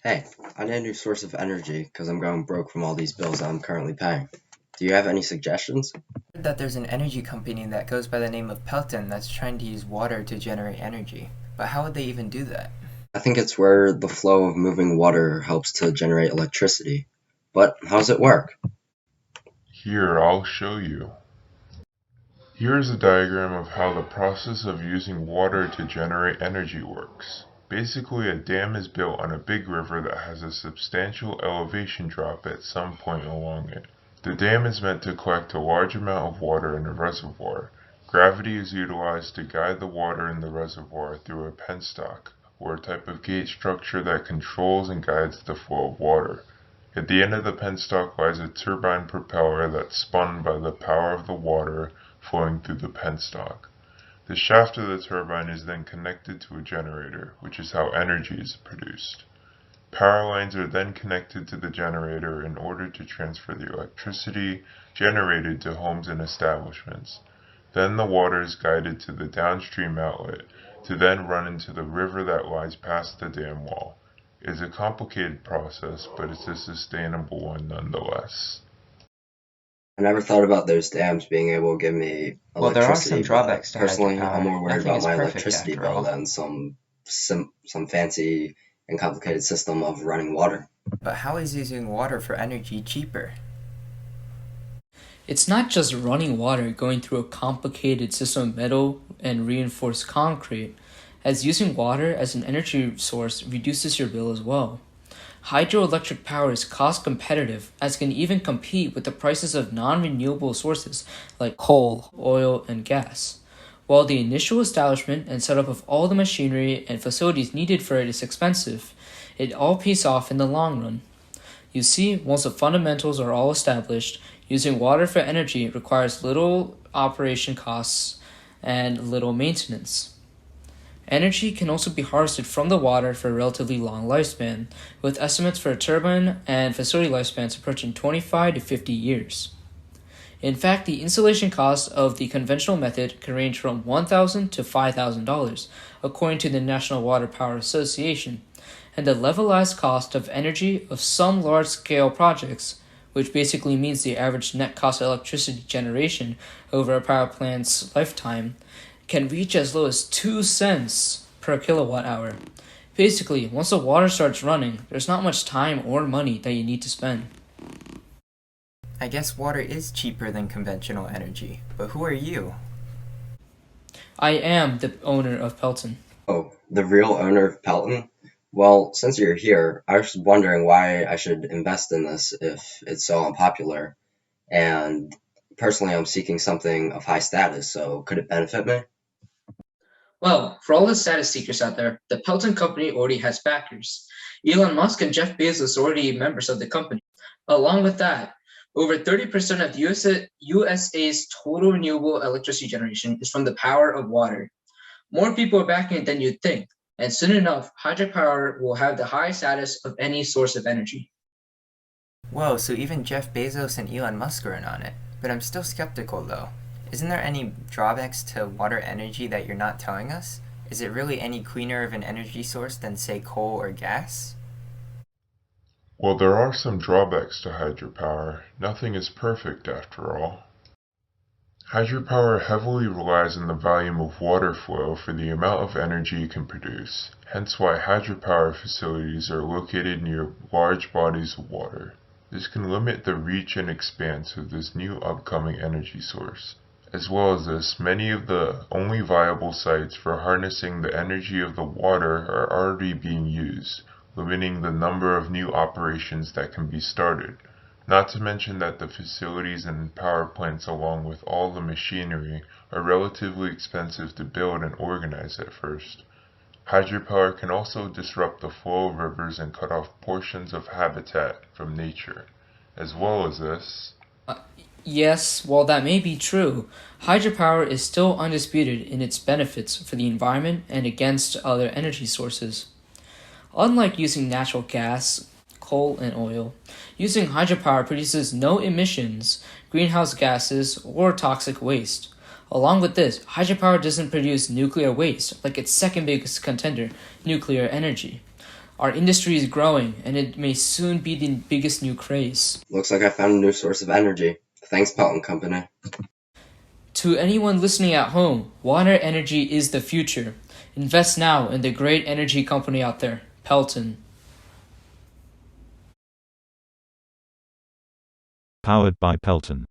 Hey, I need a new source of energy because I'm going broke from all these bills I'm currently paying. Do you have any suggestions? Heard that there's an energy company that goes by the name of Pelton that's trying to use water to generate energy. But how would they even do that? I think it's where the flow of moving water helps to generate electricity. But how does it work? Here, I'll show you. Here is a diagram of how the process of using water to generate energy works. Basically, a dam is built on a big river that has a substantial elevation drop at some point along it. The dam is meant to collect a large amount of water in a reservoir. Gravity is utilized to guide the water in the reservoir through a penstock, or a type of gate structure that controls and guides the flow of water. At the end of the penstock lies a turbine propeller that's spun by the power of the water flowing through the penstock. The shaft of the turbine is then connected to a generator, which is how energy is produced. Power lines are then connected to the generator in order to transfer the electricity generated to homes and establishments. Then the water is guided to the downstream outlet to then run into the river that lies past the dam wall. It is a complicated process, but it's a sustainable one nonetheless. I never thought about those dams being able to give me Well, there are some electricity, but drawbacks to personally, I'm hydropower. more worried Nothing about is my perfect electricity after bill all. than some fancy and complicated system of running water. But how is using water for energy cheaper? It's not just running water going through a complicated system of metal and reinforced concrete, as using water as an energy source reduces your bill as well. Hydroelectric power is cost competitive as it can even compete with the prices of non-renewable sources like coal, oil, and gas. While the initial establishment and setup of all the machinery and facilities needed for it is expensive, it all pays off in the long run. You see, once the fundamentals are all established, using water for energy requires little operation costs and little maintenance. Energy can also be harvested from the water for a relatively long lifespan, with estimates for a turbine and facility lifespans approaching 25 to 50 years. In fact, the installation cost of the conventional method can range from $1,000 to $5,000, according to the National Water Power Association, and the levelized cost of energy of some large-scale projects, which basically means the average net cost of electricity generation over a power plant's lifetime, can reach as low as 2 cents per kilowatt hour. Basically, once the water starts running, there's not much time or money that you need to spend. I guess water is cheaper than conventional energy. But who are you? I am the owner of Pelton. Oh, the real owner of Pelton? Well, since you're here, I was wondering why I should invest in this if it's so unpopular. And personally, I'm seeking something of high status, so could it benefit me? Well, for all the status seekers out there, the Pelton Company already has backers. Elon Musk and Jeff Bezos are already members of the company. Along with that, over 30% of USA's total renewable electricity generation is from the power of water. More people are backing it than you'd think, and soon enough, hydropower will have the highest status of any source of energy. Whoa, so even Jeff Bezos and Elon Musk are in on it. But I'm still skeptical though. Isn't there any drawbacks to water energy that you're not telling us? Is it really any cleaner of an energy source than, say, coal or gas? Well, there are some drawbacks to hydropower. Nothing is perfect after all. Hydropower heavily relies on the volume of water flow for the amount of energy it can produce, hence why hydropower facilities are located near large bodies of water. This can limit the reach and expanse of this new upcoming energy source. As well as this, many of the only viable sites for harnessing the energy of the water are already being used, limiting the number of new operations that can be started. Not to mention that the facilities and power plants along with all the machinery are relatively expensive to build and organize at first. Hydropower can also disrupt the flow of rivers and cut off portions of habitat from nature. As well as this, Yes, while that may be true, hydropower is still undisputed in its benefits for the environment and against other energy sources. Unlike using natural gas, coal, and oil, using hydropower produces no emissions, greenhouse gases, or toxic waste. Along with this, hydropower doesn't produce nuclear waste like its second biggest contender, nuclear energy. Our industry is growing, and it may soon be the biggest new craze. Looks like I found a new source of energy. Thanks, Pelton Company. To anyone listening at home, water energy is the future. Invest now in the great energy company out there, Pelton. Powered by Pelton.